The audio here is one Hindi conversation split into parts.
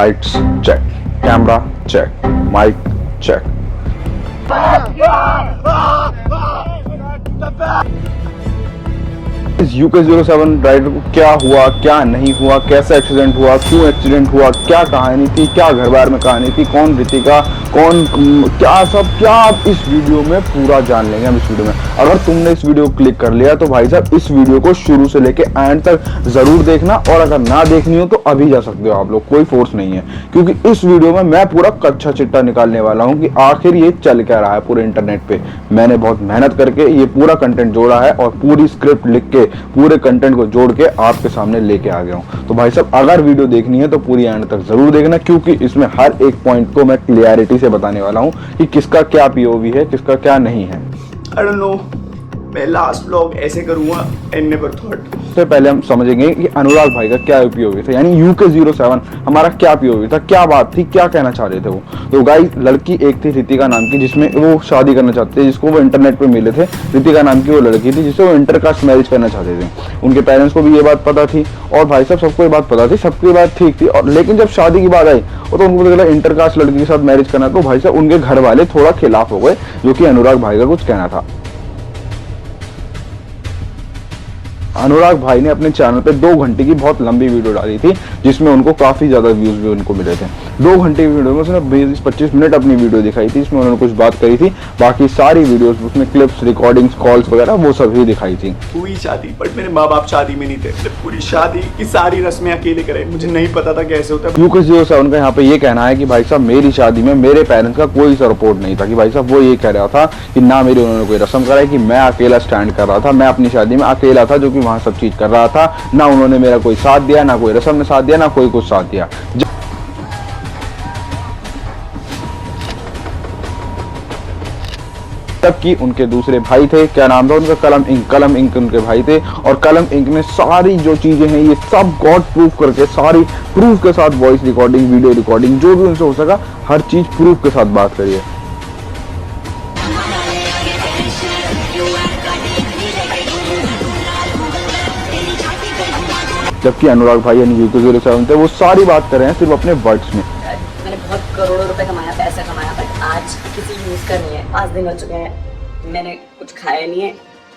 Lights check, camera check, mic check. इस UK07 राइडर को क्या हुआ, क्या नहीं हुआ, कैसा एक्सीडेंट हुआ, क्यों एक्सीडेंट हुआ, क्या कहानी थी, क्या घर बार में कहानी थी, कौन रितिका, कौन क्या सब, क्या आप इस वीडियो में पूरा जान लेंगे हम इस वीडियो में। अगर तुमने इस वीडियो को क्लिक कर लिया तो भाई साहब इस वीडियो को शुरू से लेके एंड तक जरूर देखना, और अगर ना देखनी हो तो अभी जा सकते हो आप लोग, कोई फोर्स नहीं है, क्योंकि इस वीडियो में मैं पूरा कच्चा चिट्टा निकालने वाला हूँ कि आखिर ये चल क्या रहा है पूरे इंटरनेट पे। मैंने बहुत मेहनत करके ये पूरा कंटेंट जोड़ा है और पूरी स्क्रिप्ट लिख के पूरे कंटेंट को जोड़ के आपके सामने लेके आ गया हूं। तो भाई साहब अगर वीडियो देखनी है तो पूरी एंड तक जरूर देखना, क्योंकि इसमें हर एक पॉइंट को मैं क्लियरिटी से बताने वाला हूं कि किसका क्या पीओवी है, किसका क्या नहीं है। I don't know, मैं लास्ट व्लॉग ऐसे करूंगा एंड नेवर थॉट। सबसे पहले हम समझेंगे कि अनुराग भाई का क्या पीओवी था, यानी UK07 हमारा क्या पीओवी था, क्या बात थी, क्या कहना चाह रहे थे वो। तो गाइस लड़की एक थी रितिका नाम की, जिसमें वो शादी करना चाहते थे, जिसको वो इंटरनेट पे मिले थे। रितिका नाम की वो लड़की थी जिससे वो इंटरकास्ट मैरिज करना चाहते थे। उनके पेरेंट्स को भी ये बात पता थी और भाई साहब सबको ये बात पता थी, सबकी बात ठीक थी। और लेकिन जब शादी की बात आई तो उनको पता चला इंटरकास्ट लड़की के साथ मैरिज करना, तो भाई साहब उनके घर वाले थोड़ा खिलाफ हो गए, जो कि अनुराग भाई का कुछ कहना था। अनुराग भाई ने अपने चैनल पे 2 घंटे की बहुत लंबी वीडियो डाली थी, जिसमें उनको काफी ज्यादा व्यूज भी उनको मिले थे। 2 घंटे की वीडियो में उसने 20-25 मिनट अपनी वीडियो दिखाई थी, इसमें उन्होंने कुछ बात करी थी। बाकी सारी वीडियोस उसमें क्लिप्स, रिकॉर्डिंग्स, कॉल्स वगैरह वो सभी दिखाई थी। हुई शादी, बट मेरे माँ बाप शादी में नहीं थे। पूरी शादी की सारी रस्में अकेले करे, मुझे नहीं पता था कैसे होता है। UK07 का यहाँ पे ये कहना है कि भाई साहब मेरी शादी में मेरे पेरेंट्स का कोई सपोर्ट नहीं था, कि भाई साहब वो ये कह रहा था कि ना मेरी उन्होंने कोई रस्म कराई, कि मैं अकेला स्टैंड कर रहा था, मैं अपनी शादी में अकेला था जो कि वहाँ सब चीज कर रहा था, ना उन्होंने मेरा कोई साथ दिया, ना कोई रस्म ने साथ दिया, ना कोई कुछ साथ दिया। जबकि उनके दूसरे भाई थे, क्या नाम था उनका, कलम इंक उनके भाई थे, और कलम इंक ने सारी जो चीजें हैं ये सब गॉड प्रूफ करके, सारी प्रूफ के साथ वॉइस रिकॉर्डिंग, वीडियो रिकॉर्डिंग, जो भी उनसे हो सका हर चीज प्रूफ के साथ बात करी है। जबकि अनुराग भाई यानी UK07 थे, वो सारी बात कर रहे हैं सिर्फ अपने वर्ड्स में। मैंने बहुत करोड़ों रुपए कमाया, पैसा कमाया, बट आज किसी यूज का नहीं है। 5 दिन हो चुके हैं, मैंने कुछ खाया नहीं है,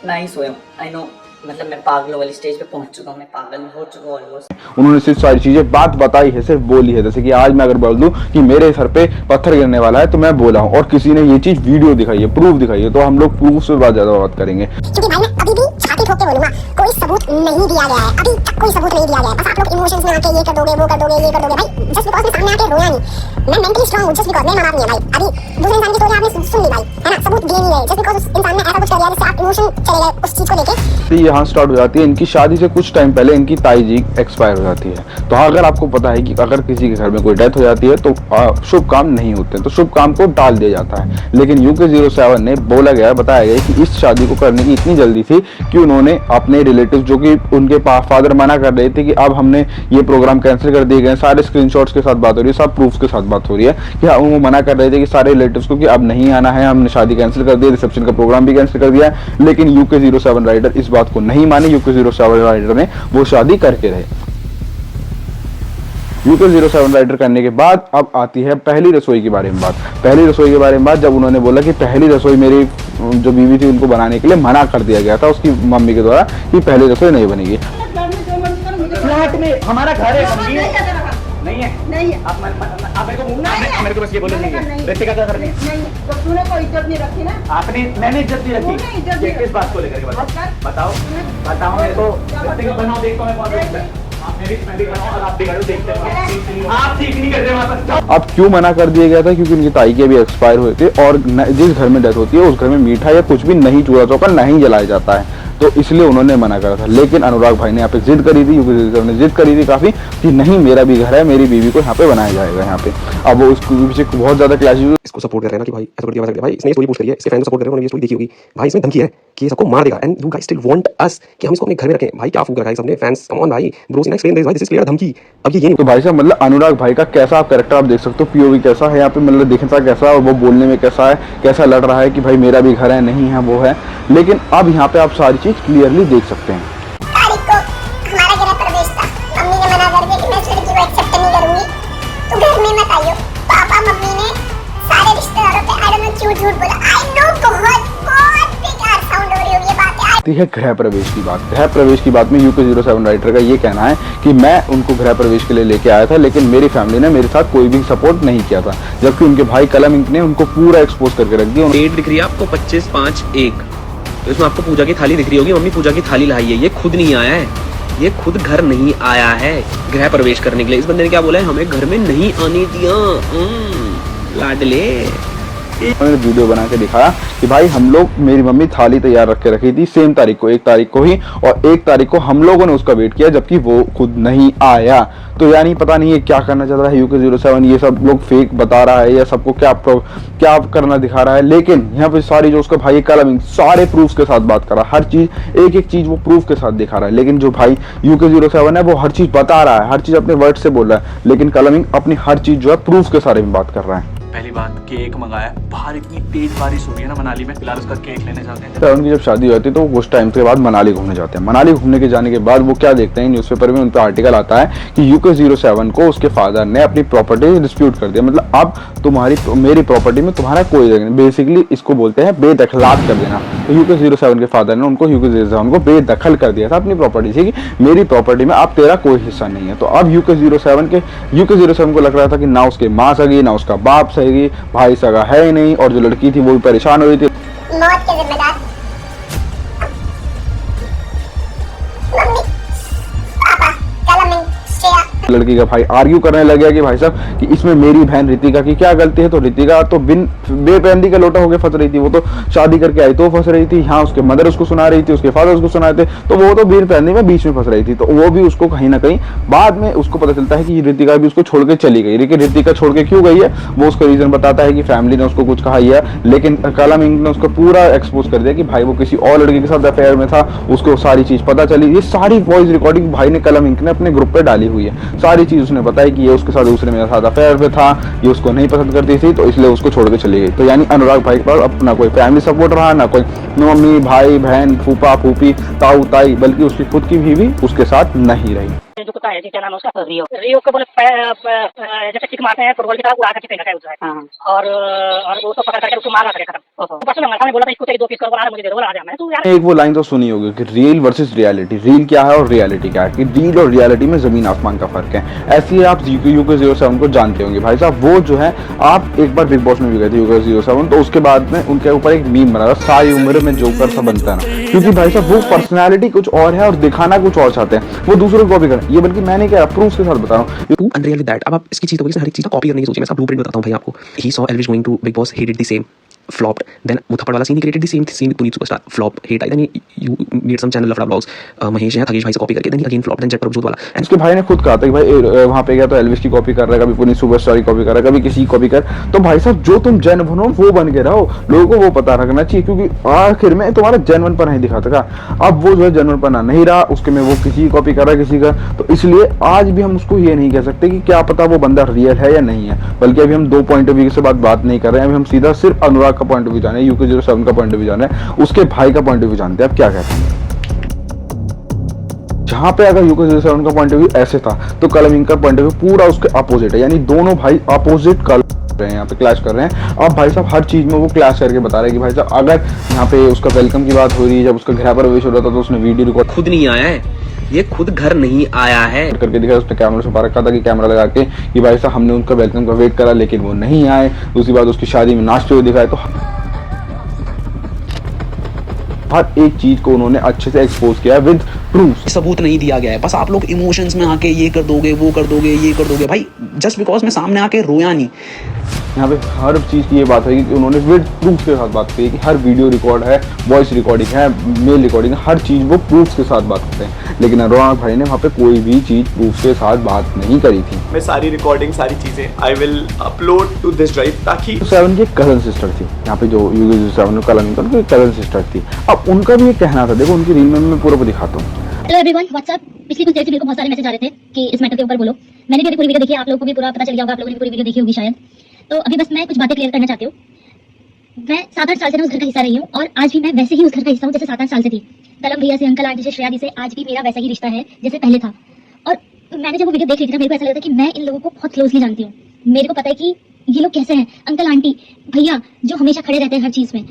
ना ही सोया हूँ। आई नो, मतलब मैं पागलों वाली स्टेज पे पहुंच चुका हूँ, मैं पागल हो चुका हूँ ऑलमोस्ट। उन्होंने सिर्फ सारी चीजें बात बताई है, सिर्फ बोली है। जैसे कि आज मैं अगर बोल दूं कि मेरे सर पे पत्थर गिरने वाला है तो मैं बोला हूं, और किसी ने ये चीज वीडियो दिखाई है, प्रूफ दिखाई है, तो हम लोग प्रूफ से ज्यादा बात करेंगे। क्योंकि भाई मैं अभी भी छाती ठोक के बोलूंगा, कोई सबूत नहीं दिया गया है, अभी तक कोई सबूत नहीं दिया गया है। बस आप लोग इमोशंस में आके ये कर दोगे, वो कर दोगे, ये कर दोगे। भाई जस्ट बिकॉज़ मैं सामने आके रोया नहीं, मैं मेंटली स्ट्रांग हूं, जस्ट बिकॉज़ मेरे मां बाप नहीं है भाई। अभी दूसरे इंसान की स्टोरी आपने सुन ली भाई, है ना, सबूत दिए नहीं है, जस्ट बिकॉज़ उस इंसान ने ऐसा कुछ कर दिया जिससे आप इमोशन चले गए उस चीज को लेके। यहाँ स्टार्ट हो जाती है इनकी शादी से कुछ टाइम पहले इनकी ताई जी एक्सपायर हो जाती है। तो अगर आपको पता है कि अगर किसी के घर में कोई डेथ हो जाती है तो शुभ काम नहीं होते, तो शुभ काम को टाल दिया जाता है। लेकिन UK07 ने बोला गया, बताया गया कि इस शादी को करने की इतनी जल्दी थी कि उन्होंने अपने रिलेटिव, जो कि उनके फादर मना कर रहे थे कि अब हमने ये प्रोग्राम कैंसिल कर दिए गए, सारे स्क्रीनशॉट्स के साथ बात हो रही है, सब प्रूफ्स के साथ बात हो रही है कि वो मना कर रहे थे कि सारे रिलेटिव्स को कि अब नहीं आना है, हमने शादी कैंसिल कर दी, रिसेप्शन का प्रोग्राम भी कैंसिल कर दिया है। लेकिन UK07 राइडर इस बात को नहीं मानी, UK07 राइडर ने वो शादी करके रहे। UK07 राइडर करने के बाद अब आती है पहली रसोई के बारे में बात। पहली रसोई के बारे में बात, जब उन्होंने बोला कि पहली रसोई मेरी जो बीवी थी उनको बनाने के लिए मना कर दिया गया था उसकी मम्मी के द्वारा कि पहली रसोई नहीं बनेगी। फ्लैट में हमारा घर है, नहीं है, नहीं है। आप मेरे को मेरे को बस ये बोलो, नहीं है रितिका का घर नहीं, तो तूने कोई इज्जत नहीं रखी ना। आपने, मैंने इज्जत नहीं रखी। किस बात को लेकर बताओ मेरे को। बनाओ, देखो मैं कौन, मैं भी बनाऊं और आप भी करो, देखते हैं आप ठीक नहीं कर रहे वहां पर। अब क्यों मना कर दिया गया था? क्योंकि उनकी ताई के भी एक्सपायर हुए थे, और जिस घर में डेथ होती है उस घर में मीठा या कुछ भी नहीं, चूल्हा चौका नहीं जलाया जाता है, तो इसलिए उन्होंने मना करा था। लेकिन अनुराग भाई ने यहाँ पे जिद करी थी, UK07 ने जिद करी थी काफी कि नहीं, मेरा भी घर है, मेरी बीवी को यहाँ पे बनाया जाएगा यहाँ पे। अब वो उसके पीछे बहुत ज्यादा क्लैशेस, इसको सपोर्ट कर रहे हैं ना कि भाई ऐसा कर दिया, वैसा कर दिया। भाई इसने स्टोरी पोस्ट करी है, इसके फैन सपोर्ट कर रहे हैं, उन्होंने ये स्टोरी देखी होगी। भाई इसमें धमकी है कि ये सबको मार देगा, and you guys still want us कि हम इसको अपने घर में रखें। भाई क्या फूक रखा है सबने, फैंस कम ऑन भाई, ब्रोस ने एक्सप्लेन दिस, भाई दिस इज क्लियर धमकी। अब ये तो भाई साहब मतलब अनुराग भाई का कैसा आप कैरेक्टर आप देख सकते हो, पीओवी कैसा है यहाँ पे, मतलब देखता कैसा है, और वो बोलने में कैसा है, कैसा लड़ रहा है कि भाई मेरा भी घर है, नहीं है वो है। लेकिन अब यहाँ पे आप सारी चीज क्लियरली देख सकते हैं। तारीख को हमारा गृह प्रवेश था, मम्मी ने मना कर दिया कि मैं इस लड़की को एक्सेप्ट नहीं करूंगी। तो है गृह प्रवेश की बात। गृह प्रवेश की बात में UK07 राइटर का ये कहना है कि मैं उनको गृह प्रवेश के लिए लेके आया था, लेकिन मेरी फैमिली ने मेरे साथ कोई भी सपोर्ट नहीं किया था, जबकि उनके भाई कलम इंक ने उनको पूरा एक्सपोज करके रख दिया। डेट दिख रही है आपको 25/5/1, तो इसमें आपको पूजा की थाली दिख रही होगी, मम्मी पूजा की थाली लाई है। ये खुद नहीं आया है, ये खुद घर नहीं आया है गृह प्रवेश करने के लिए। इस बंदे ने क्या बोला है, हमें घर में नहीं आने दिया। लाडले मैंने वीडियो बना के दिखाया कि भाई हम लोग, मेरी मम्मी थाली तैयार रख के रखी थी सेम तारीख को, 1 तारीख को ही, और 1 तारीख को हम लोगों ने उसका वेट किया, जबकि वो खुद नहीं आया। तो यानी पता नहीं है क्या करना चाह रहा है UK07, ये सब लोग फेक बता रहा है या सबको क्या करना दिखा रहा है। लेकिन यहाँ पे सारी जो उसका भाई कलम सारे प्रूफ के साथ बात कर रहा है, हर चीज एक चीज वो प्रूफ के साथ दिखा रहा है। लेकिन जो भाई UK07 है वो हर चीज बता रहा है, हर चीज अपने वर्ड से बोल रहा है, लेकिन कलम अपनी हर चीज जो है प्रूफ के सारे में बात कर रहा है। पहली बात, केक मंगाया, बाहर इतनी तेज बारिश हो रही है ना मनाली में, फिलहाल उसका केक लेने जाते हैं। तो उनकी जब शादी हो जाती है तो वो कुछ टाइम के बाद मनाली घूमने जाते हैं। मनाली घूमने के जाने के बाद वो क्या देखते हैं, न्यूज़पेपर में उन पर आर्टिकल आता है कि UK07 को उसके फादर ने अपनी प्रॉपर्टी डिस्प्यूट कर दिया, मतलब अब मेरी प्रॉपर्टी में तुम्हारा कोई जगह नहीं, बेसिकली इसको बोलते हैं बेदखलात कर देना। तो UK07 के फादर ने उनको UK07 को बेदखल कर दिया था अपनी प्रॉपर्टी से, कि मेरी प्रॉपर्टी में अब तेरा कोई हिस्सा नहीं है। तो अब UK07 को लग रहा था कि ना उसके माँ सगी ना उसका बाप सगी, भाई सगा है ही नहीं, और जो लड़की थी वो भी परेशान हो रही थी। मौत के जिम्मेदार मम्मी, पापा, कलम इंक, श्रेया। लड़की का भाई आर्ग्यू करने लग गया कि भाई साहब कि इसमें मेरी बहन रितिका की क्या गलती है। तो रितिका तो बेपैंदी का लोटा होकर फंस रही थी, वो तो शादी करके आई तो फंस रही थी, यहाँ उसके मदर उसको सुना रही थी, उसके फादर उसको सुना रहे थे, तो वो तो बेपैंदी में बीच में फंस रही थी। तो वो भी उसको कहीं ना कहीं बाद में उसको पता चलता है कि रितिका भी उसको छोड़ के चली गई। लेकिन रितिका छोड़ के क्यों गई है वो उसका रीजन बताता है कि फैमिली ने उसको कुछ कहा ही है, लेकिन कलम इंक ने उसको पूरा एक्सपोज कर दिया कि भाई वो किसी और लड़के के साथ अफेयर में था, उसको सारी चीज पता चली। ये सारी वॉइस रिकॉर्डिंग भाई ने कलम इंक ने अपने ग्रुप पे डाली हुई है, सारी चीज उसने बताई कि ये उसके साथ दूसरे मेरे साथ अफेयर पे था, ये उसको नहीं पसंद करती थी, तो इसलिए उसको छोड़ के चली गई। तो यानी अनुराग भाई के पास अपना कोई फैमिली सपोर्ट रहा, ना कोई मम्मी भाई बहन फूफा फूफी ताऊ ताई, बल्कि उसकी खुद की बीवी उसके साथ नहीं रही। जो कुत्ता है क्या नाम है उसका, रियो को बोले जैसे किक मारते हैं फुटबॉल की तरह उड़ा करके फेंका है उसको, और उसको पकड़ करके उसको मारा करके खत्म। परसों मंगल ने बोला था इसको तेरी 2 पीस करो, मुझे दे दो, बोला आ जा। मैं तो यार एक वो लाइन तो सुनी होगी कि रील वर्सेस रियलिटी, रील क्या है और रियलिटी क्या है, कि रील और रियलिटी में जमीन आसमान का फर्क है। ऐसे ही आप UK07 को जानते होंगे भाई साहब, वो जो है आप एक बार बिग बॉस में भी गए थे UK07, तो उसके बाद में उनके ऊपर एक मीम बना था, सारी उम्र में जोकर सा बनता है ना, क्योंकि भाई साहब वो पर्सनैलिटी कुछ और है और दिखाना कुछ और चाहते हैं, वो दूसरों को कॉपी करें। ये बल्कि मैंने क्या प्रूफ के साथ बता रहा हूँ, टू अनरियल विद दैट। अब आप इसकी चीज तो हर एक चीज कॉपी करने की सोचिए। मैं सब ब्लूप्रिंट बताता हूं भाई आपको। He saw Elvish going to Bigg Boss, he did the same, flopped. Then वो थप्पड़ वाला scene created the same scene with Puneet superstar, flop, hit I, then you made some channel लफड़ा ब्लॉग्स, महेश या थगेश भाई से कॉपी करके, देन अगेन फ्लॉप, देन जेट प्रभजोत वाला। एंड उसके भाई ने खुद कहा था कि भाई वहां पे गया तो एल्विश की कॉपी कर रहा है, कभी पुनीत सुपरस्टार की कॉपी कर रहा है, कभी किसी की कॉपी कर। तो भाई साहब जो तुम जेन्युइन बनो वो बन के रहो, लोगों को वो पता रखना चाहिए, क्योंकि आखिर में तुम्हारा जेन्युइन पर नहीं दिखाता था। अब वो जो है जेन्युइन पर नहीं रहा, उसके में वो किसी की कॉपी कर रहा है किसी का, तो इसलिए आज भी हम उसको ये नहीं कह सकते कि क्या पता वो बंदा रियल है या नहीं है। बल्कि अभी हम 2 पॉइंट ऑफ व्यू से बात नहीं कर रहे हैं, अभी हम सीधा सिर्फ अनुराग का पॉइंट ऑफ व्यू जाने, UK07 का पॉइंट ऑफ व्यू जाने, उसके भाई का पॉइंट ऑफ व्यू जानते हैं। अब क्या कहते हैं, जहां पे अगर UK07 का पॉइंट ऑफ व्यू ऐसे था तो कलम इंक का पॉइंट ऑफ व्यू पूरा उसके अपोजिट है, यानी दोनों भाई अपोजिट रहे हैं, यहाँ पे क्लैश कर रहे हैं। अब भाई साहब हर चीज में वो क्लैश करके बता रहे हैं कि भाई साहब अगर यहाँ पे उसका वेलकम की बात हो रही है, जब उसका गृह प्रवेश हो रहा था तो उसने वीडियो रिकॉर्ड खुद नहीं आया है, ये खुद घर नहीं आया है करके दिखाया, उसने कैमरा छुपा रखा था कि कैमरा लगा के कि भाई साहब हमने उनका वेलकम का वेट करा लेकिन वो नहीं आए। दूसरी बात उसकी शादी में नाचते हुए दिखाए, तो हर एक चीज को उन्होंने अच्छे से एक्सपोज किया विद प्रूफ। सबूत नहीं दिया गया है, बस आप लोग इमोशंस में आके ये कर दोगे वो कर दोगे ये कर दोगे। भाई जस्ट बिकॉज मैं सामने आके रोया नहीं, यहाँ पे हर चीज़ की ये बात है कि उन्होंने विद प्रूफ के साथ बात की कि हर वीडियो रिकॉर्ड है, वॉइस रिकॉर्डिंग है, मेल रिकॉर्डिंग, हर चीज़ वो प्रूफ के साथ बात करते हैं। लेकिन अनुराग भाई ने वहाँ पे कोई भी चीज़ प्रूफ के साथ बात नहीं करी थी। मैं सारी रिकॉर्डिंग सारी चीज़ें I will upload to this drive, ताकि 7 की कजन सिस्टर थी यहाँ पे, जो UK07 कलम उनकी कजन सिस्टर थी। अब उनका भी एक कहना था, देखो उनकी रील में मैं पूरा दिखाता हूँ। Hello everyone, what's up. पिछली कुछ देर से मेरे को बहुत सारे मैसेज आ रहे थे कि इस मैटर के ऊपर बोलो। मैंने भी अभी पूरी वीडियो देखी है, आप लोगों को भी पूरा पता चल गया होगा, आप लोगों ने पूरी वीडियो देखी होगी शायद। तो अभी बस मैं कुछ बातें क्लियर करना चाहती हूँ। मैं 7-8 साल से उस घर का हिस्सा रही हूँ और आज भी मैं वैसे ही उस घर का हिस्सा हूँ जैसे 7-8 साल से थी। कलम भैया से, अंकल आंटी से, श्रेया दी से आज भी मेरा वैसा ही रिश्ता है जैसे पहले था। और मैंने जब वो वीडियो देख ली थी ना, मेरे को ऐसा लगा था कि मैं इन लोगों को बहुत क्लोजली जानती हूँ। मेरे को पता है कि ये लोग कैसे हैं, अंकल आंटी भैया जो हमेशा खड़े रहते हैं हर चीज़ में।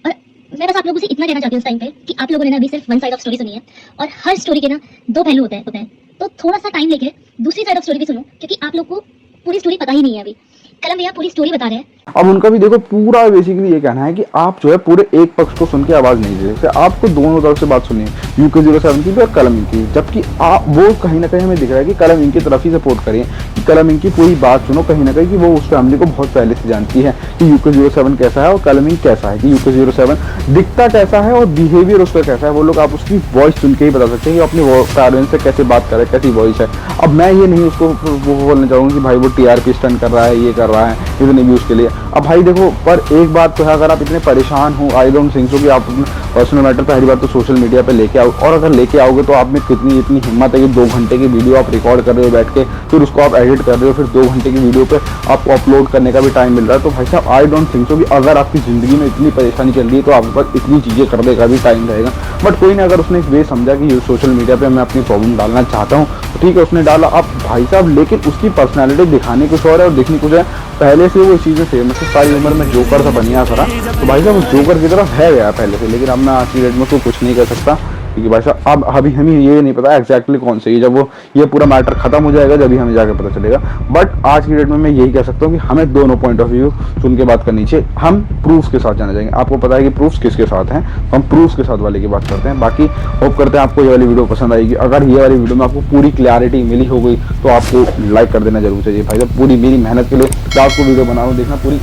और मैं बस आप लोगों से इतना कहना चाहती हूँ उस टाइम पे कि आप लोगों ने ना अभी सिर्फ वन साइड ऑफ स्टोरी सुनी है, और हर स्टोरी के ना दो पहलू होते हैं। तो थोड़ा सा टाइम लेके दूसरी साइड ऑफ स्टोरी भी सुनो, क्योंकि आप लोग को पूरी स्टोरी पता ही नहीं है अभी। कलम भैया पूरी स्टोरी बता रहे हैं। अब उनका भी देखो पूरा बेसिकली ये कहना है कि आप जो है पूरे एक पक्ष को सुन के आवाज नहीं दे सकते, आपको दोनों तरफ से बात सुनिए, UK07 की भी और कलम इंक की। जबकि आप वो कहीं ना कहीं हमें दिख रहा है कि कलम इंक की तरफ ही सपोर्ट करिए, कि कलम इंक की पूरी बात सुनो, कहीं ना कहीं कि वो उस फैमिली को बहुत पहले से जानती है कि UK07 कैसा है और कलम इंक कैसा है, कि UK07 दिखता कैसा है और बिहेवियर उसका कैसा है। वो लोग आप उसकी वॉइस सुन के ही बता सकते हैं कि अपनी पेरेंट्स से कैसे बात करे, कैसी वॉइस है। अब मैं ये नहीं उसको वो बोलना चाहूँगा कि भाई वो TRP स्टंट कर रहा है, ये कर रहा है इतने व्यूज के लिए। अब भाई देखो, पर एक बात तो है, अगर आप इतने परेशान हो, आई डोंट थिंक सो कि आप अपने पर्सनल मैटर पहली बार तो सोशल मीडिया पे लेके आओ, और अगर लेके आओगे तो आप में कितनी इतनी हिम्मत है कि 2 घंटे की वीडियो आप रिकॉर्ड कर रहे हो बैठ के, फिर उसको आप एडिट कर रहे हो, फिर 2 घंटे की वीडियो पे आपको अपलोड करने का भी टाइम मिल रहा है। तो भाई साहब आई डोंट थिंक सो कि अगर आपकी जिंदगी में इतनी परेशानी चल रही है तो आपके पास इतनी चीजें करने का भी टाइम रहेगा। बट कोई नहीं, अगर उसने एक वे समझा कि सोशल मीडिया पे मैं अपनी प्रॉब्लम डालना चाहता हूँ तो ठीक है, उसने डाला। अब भाई साहब लेकिन उसकी पर्सनैलिटी दिखाने कुछ और है और दिखनी कुछ है। पहले से वो चीज़ें फेमस है, सारी उम्र में जोकर था बनिया था, तो भाई साहब उस जोकर की तरफ है गया पहले से। लेकिन अब मैं आज की डेट में उसको कुछ नहीं कर सकता, क्योंकि भाई साहब अब अभी हमें ये नहीं पता एग्जैक्टली कौन से, जब वो ये पूरा मैटर खत्म हो जाएगा जब ही हमें जाकर पता चलेगा। बट आज की डेट में मैं यही कह सकता हूँ कि हमें दोनों पॉइंट ऑफ व्यू सुन के बात करनी चाहिए। हम प्रूफ के साथ जाना चाहेंगे, आपको पता है कि प्रूफ किसके साथ हैं, तो हम प्रूफ के साथ वाले की बात करते हैं। बाकी होप करते हैं आपको ये वाली वीडियो पसंद आएगी। अगर ये वाली वीडियो में आपको पूरी क्लैरिटी मिली हो गई तो आपको लाइक कर देना जरूर चाहिए। भाई साहब पूरी मेरी मेहनत के लिए रात को वीडियो बनाऊँ, देखना पूरी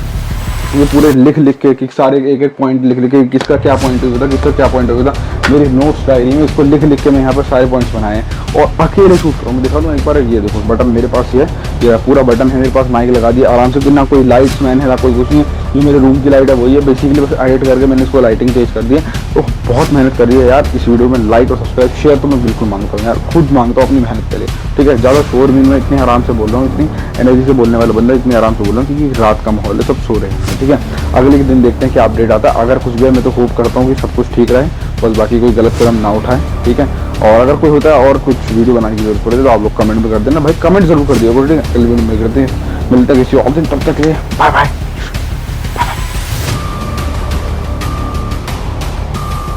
ये पूरे लिख के कि सारे एक पॉइंट लिख के किसका क्या पॉइंट हुआ था, किसका क्या पॉइंट हुआ था, मेरी नोट्स डायरी में इसको लिख के मैं यहाँ पर सारे पॉइंट्स बनाए हैं और अकेले शूट करूँ। मैं दिखा दूँ एक बार, ये देखो बटन मेरे पास ये पूरा बटन है मेरे पास, माइक लगा दिया आराम से, ना कोई लाइट्स मैन है ना कोई कुछ नहीं है। ये मेरे रूम की लाइट है वही है, बेसिकली बस एडिट करके मैंने इसको लाइटिंग चेंज कर दी है। तो बहुत मेहनत करी है यार इस वीडियो में। लाइक और सब्सक्राइब शेयर तो मैं बिल्कुल मांगता हूँ यार, खुद मांगता हूँ अपनी मेहनत के लिए, ठीक है। ज़्यादा शोर भी मैं इतने आराम से बोल रहा हूँ, इतनी एनर्जी से बोलने वाला बंदा इतने आराम से बोल रहा हूँ क्योंकि रात का माहौल है, सब सो रहे हैं, ठीक है। अगले दिन देखते हैं क्या अपडेट आता है। अगर कुछ भी है मैं तो होप करता हूँ कि सब कुछ ठीक रहे, बस बाकी कोई गलत कदम ना उठाए, ठीक है। और अगर कोई होता है और कुछ वीडियो बनाने की जरूरत पड़े तो आप लोग कमेंट भी कर देना भाई, कमेंट जरूर कर दिया, ठीक है। अगली वीडियो में मिलते हैं किसी और दिन, तब तक के लिए बाय बाय।